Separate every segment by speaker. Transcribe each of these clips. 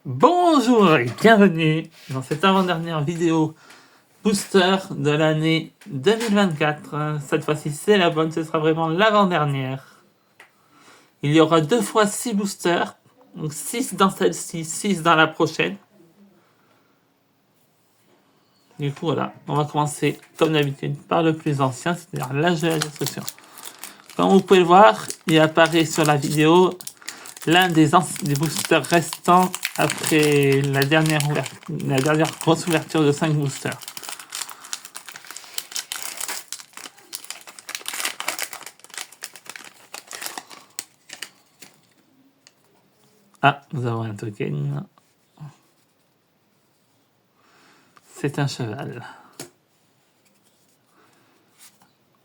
Speaker 1: Bonjour et bienvenue dans cette avant-dernière vidéo booster de l'année 2024. Cette fois-ci c'est la bonne, ce sera vraiment l'avant-dernière. Il y aura 2 fois 6 boosters, donc 6 dans celle-ci, 6 dans la prochaine. Du coup voilà, on va commencer comme d'habitude par le plus ancien, c'est-à-dire l'âge de la destruction. Comme vous pouvez le voir, il apparaît sur la vidéo l'un des boosters restants après la dernière grosse ouverture de 5 boosters. Ah, nous avons un token. C'est un cheval.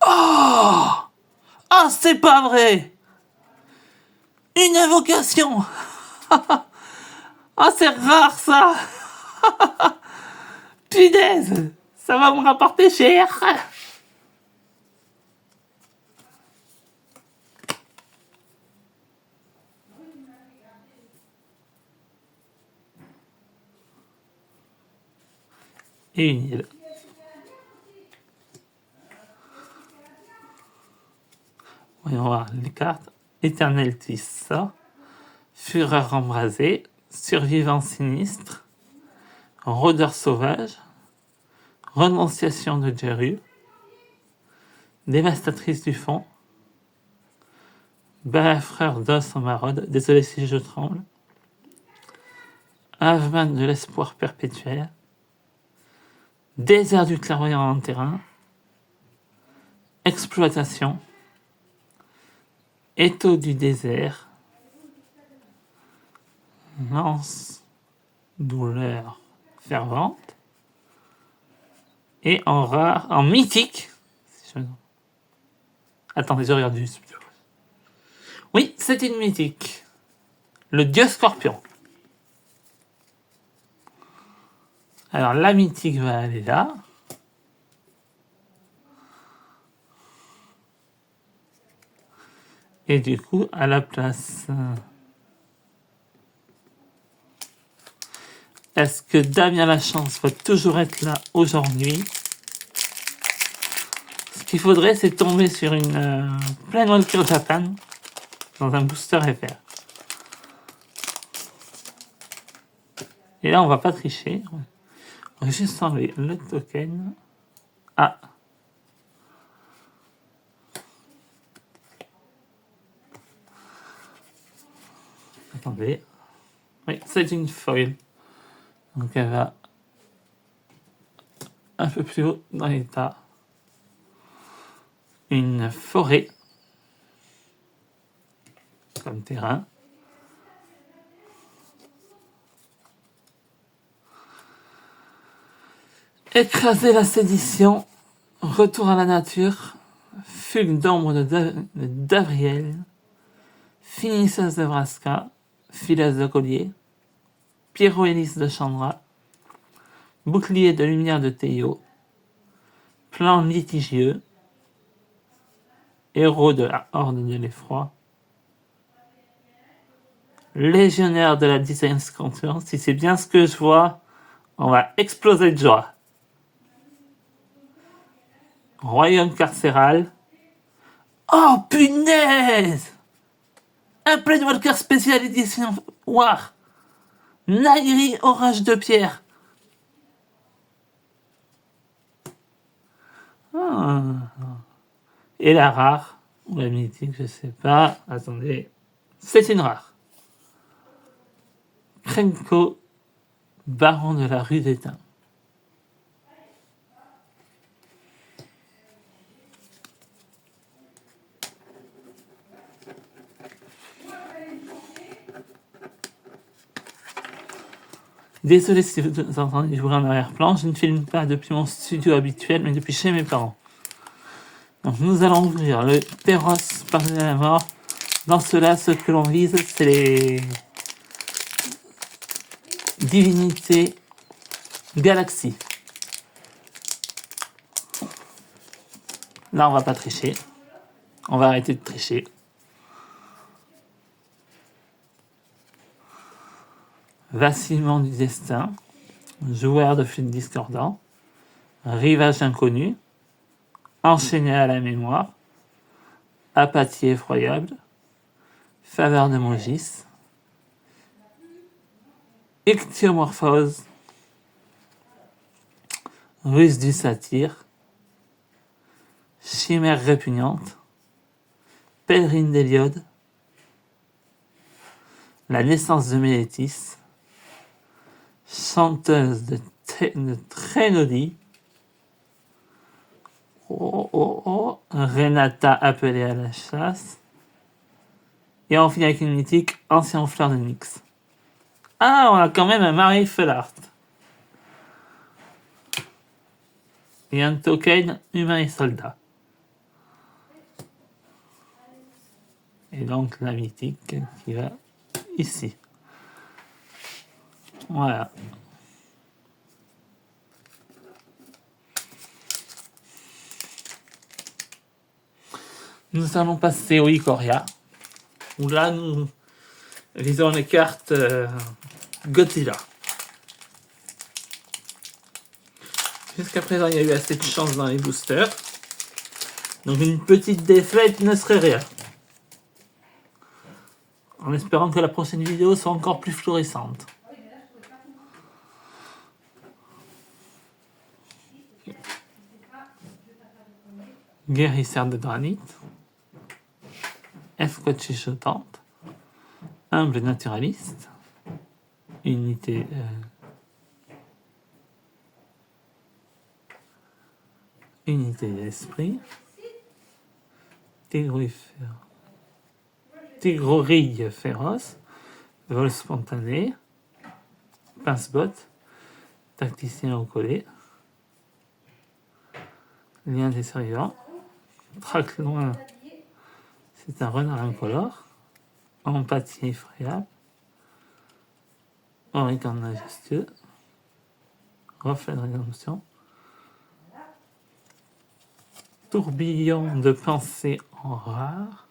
Speaker 1: Oh! Oh, c'est pas vrai! Une invocation! Oh, c'est rare ça! Punaise! Ça va me rapporter cher! Et une île. Voyons voir les cartes. Éternel twist, Fureur embrasée, Survivant sinistre, Rôdeur sauvage, Renonciation de Jeru, Dévastatrice du fond, Balafreur d'os en maraude, désolé si je tremble, Aveman de l'espoir perpétuel, Désert du clairvoyant en terrain, Exploitation, Étau du désert, Lance douleur fervente, et en rare, en mythique. Attendez, je regarde juste. Oui, c'est une mythique. Le dieu scorpion. Alors la mythique va aller là. Et du coup, à la place... Est-ce que Damien Lachance va toujours être là aujourd'hui? Ce qu'il faudrait, c'est tomber sur une Planewalker Japan dans un booster FR. Et là, on va pas tricher. On va juste enlever le token. Ah! Attendez. Oui, c'est une foil. Donc elle va un peu plus haut dans l'état. Une forêt comme terrain. Écraser la sédition. Retour à la nature. Fugue d'ombre d'Avriel. Finisseuse de Vraska. Fileuse de collier. Pyro-hélice de Chandra. Bouclier de lumière de Théo. Plan litigieux. Héros de la horde de l'effroi. Légionnaire de la design conscience. Si c'est bien ce que je vois, on va exploser de joie. Royaume carcéral. Oh punaise! Un Planewalker spécial édition War. Nairi orage de pierre. Ah. Et la rare, ou la mythique, je sais pas. Attendez. C'est une rare. Krenko, baron de la rue d'Étain. Désolé si vous entendez du bruit en arrière-plan, je ne filme pas depuis mon studio habituel, mais depuis chez mes parents. Donc nous allons ouvrir le Péros par la mort. Dans cela, ce que l'on vise, c'est les divinités galaxies. Là, on va pas tricher. On va arrêter de tricher. vacillement du destin, joueur de flûte discordant, rivage inconnu, enchaîné à la mémoire, apathie effroyable, faveur de Mogis, ichthyomorphose, ruse du satyre, chimère répugnante, pèlerine d'Héliode, la naissance de Mélétis, chanteuse de Trénodie, Renata appelée à la chasse, et on finit avec une mythique, ancien fleur de Nyx. Ah, on a quand même un Marie Felart. Et un token humain et soldat. Et donc la mythique qui va ici. Voilà. Nous allons passer au Ikoria, où là nous lisons les cartes Godzilla. Jusqu'à présent, il y a eu assez de chance dans les boosters. Donc une petite défaite ne serait rien. En espérant que la prochaine vidéo soit encore plus florissante. Guérisseur de granit. Escouade chuchotante. Humble naturaliste. Unité... unité d'esprit. Tigrorille féroce. Vol spontané. Pince-botte. Tacticien au collet. Lien des survivants. Traque loin. C'est un renard incolore. Empathie effroyable. Origan majestueux. Reflet de rédemption. Tourbillon de pensée en rare.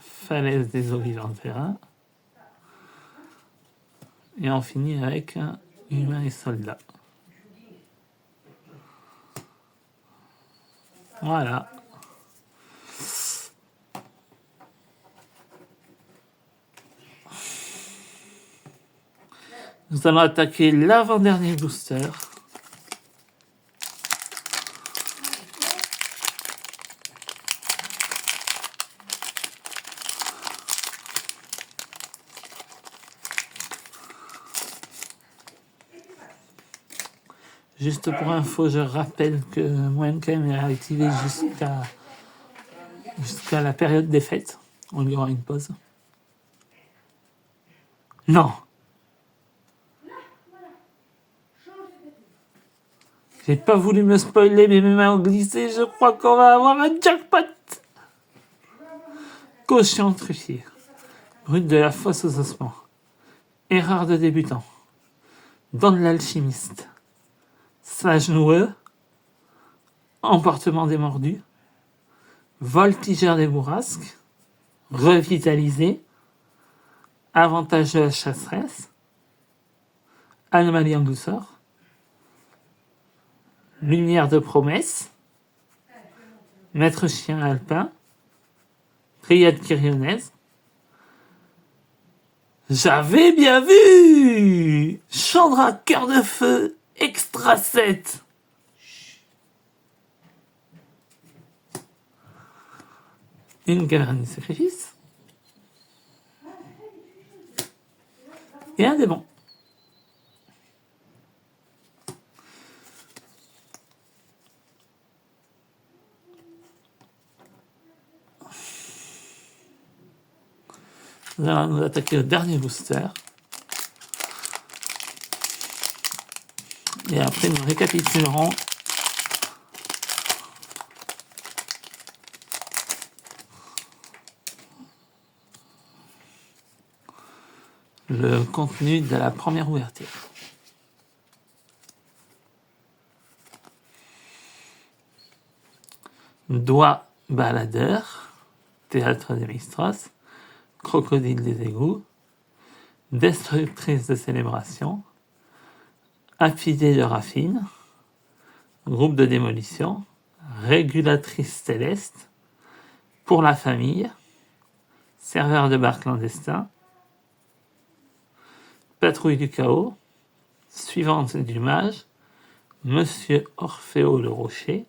Speaker 1: Falaise des eaux vivantes terrain. Et on finit avec un humain et soldat. Voilà. Nous allons attaquer l'avant-dernier booster. Juste pour info, je rappelle que Moenchem est activé jusqu'à la période des fêtes. On lui aura une pause. Non. J'ai pas voulu me spoiler, mais mes mains ont glissé. Je crois qu'on va avoir un jackpot. Quotient truffier. Brut de la fosse aux ossements. Erreur de débutant. Don de l'alchimiste. Sage noueux. Emportement des mordus. Voltigeur des bourrasques. Revitalisé. Avantage de la chasseresse. Anomalie en douceur. Lumière de promesse. Maître chien alpin. Triade kyrionnaise. J'avais bien vu! Chandra cœur de feu, extra 7. Une galerie de sacrifice. Et un démon. Nous allons nous attaquer au dernier booster. Et après, nous récapitulerons le contenu de la première ouverture. Doigt baladeur, théâtre des Mistros, crocodile des égouts, destructrice de célébration, affidée de raffine, groupe de démolition, régulatrice céleste, pour la famille, serveur de bar clandestin, patrouille du chaos, suivante du mage, Monsieur Orfeo le rocher,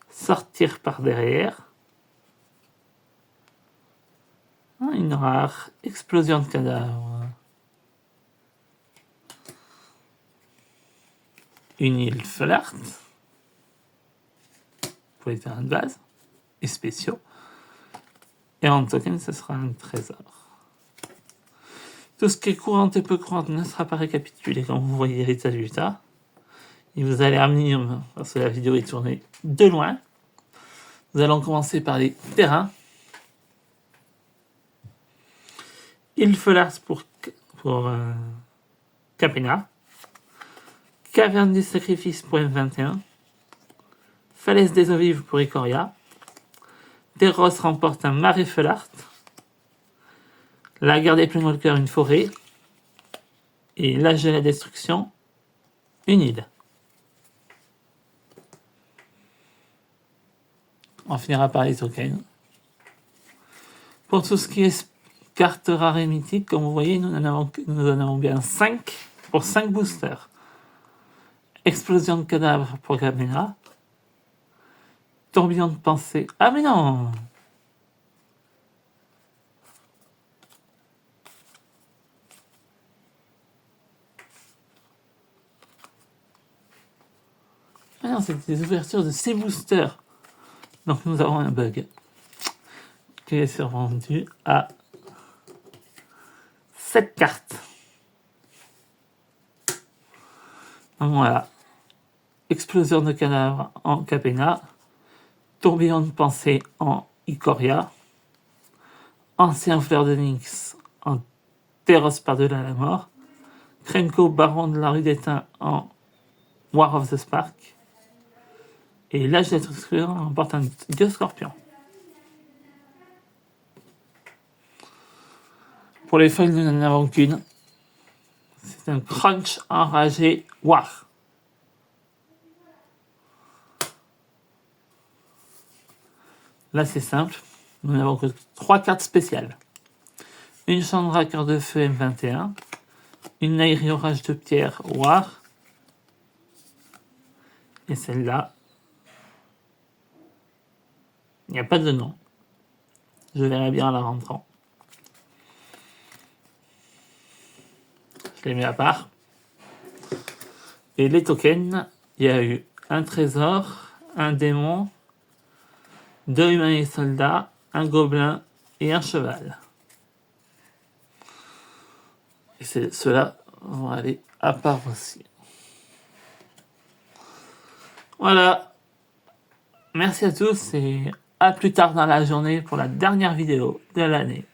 Speaker 1: sortir par derrière, une rare explosion de cadavres, une île Felart, pour les terrains de base, et spéciaux, et en token, ce sera un trésor. Tout ce qui est courant et peu courant ne sera pas récapitulé quand vous voyez les résultats. Et vous allez amener, parce que la vidéo est tournée de loin. Nous allons commencer par les terrains. Île Felart pour Capenna. Caverne du sacrifice pour M21. Falaise des eaux vives pour Ikoria. Terros remporte un marais Felart. La guerre des Planeswalkers, une forêt. Et l'âge de la destruction, une île. On finira par les tokens. Pour tout ce qui est cartes rares et mythiques, comme vous voyez, nous en avons bien 5 pour 5 boosters. Explosion de cadavres pour Capenna. Tourbillon de pensée. Ah mais non! Ah non, c'est des ouvertures de ces boosters. Donc nous avons un bug qui est survendu à 7 cartes. Donc voilà. Explosion de cadavres en Capenna. Tourbillon de pensée en Ikoria. Ancien fleur de Nyx en Terros par-delà la mort. Krenko, baron de la rue d'Étain en War of the Spark. Et l'âge d'être excluant remporte un dieu scorpion. Pour les foils, nous n'en avons qu'une. C'est un crunch enragé War. Là, c'est simple. Nous n'avons que 3 cartes spéciales. Une Chandra cœur de feu M21. Une Nairi orage de pierre War. Et celle-là, il n'y a pas de nom. Je verrai bien à la rentrant. Je les mets à part. Et les tokens, il y a eu un trésor, un démon, 2 humains et soldats, un gobelin et un cheval. Et ceux-là vont aller à part aussi. Voilà. Merci à tous et à plus tard dans la journée pour la dernière vidéo de l'année.